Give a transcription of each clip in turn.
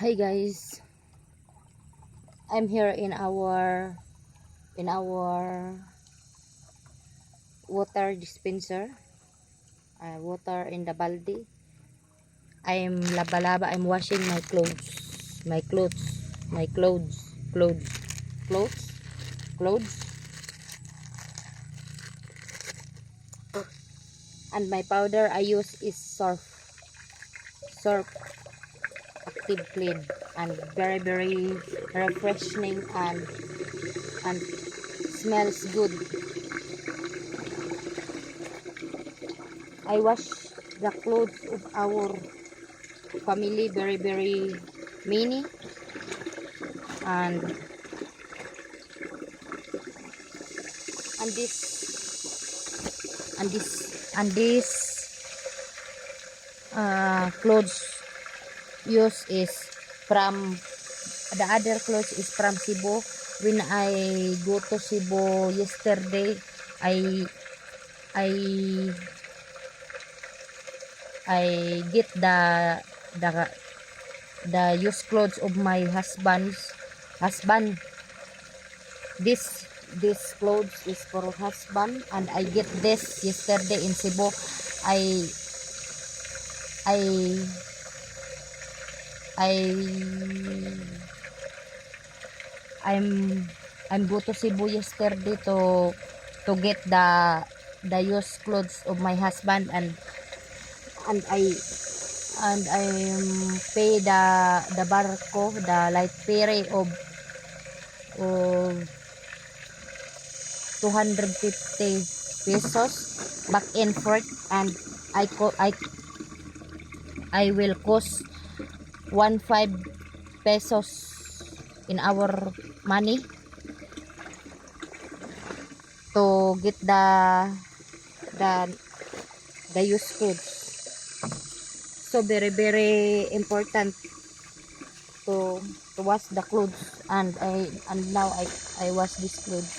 Hi guys, I'm here in our water dispenser, water in the baldi. I'm laba-laba. I'm washing my clothes, clothes, clothes, and my powder I use is surf active clean, and very refreshing and smells good. I wash the clothes of our family very many, and and this and this clothes use is from the other clothes is from Cebu. When I go to Cebu yesterday, I I I get the the used clothes of my husband. This clothes is for husband, and I get this yesterday in Cebu. I I I I'm go to Cebu yesterday to get the used clothes of my husband, and I'm pay the barko, the light fare of 250 pesos back and forth, and I will cost 15 pesos in our money to get the the used clothes. So very important to wash the clothes, and now I wash this clothes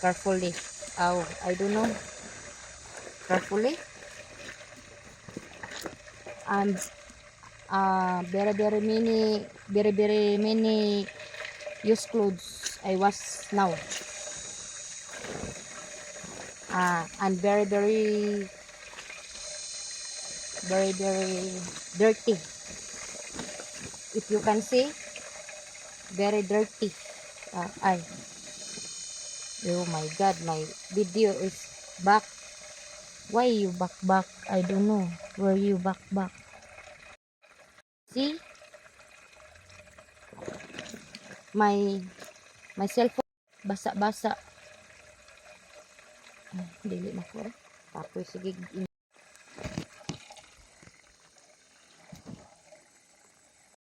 carefully. Oh, I don't know, carefully, and very many used clothes I wash now, and very dirty. If you can see, very dirty. I Oh my god, my video is back. Why you back? I don't know where you back. See, my cellphone basa-basa. Dili na ko. Tapos sige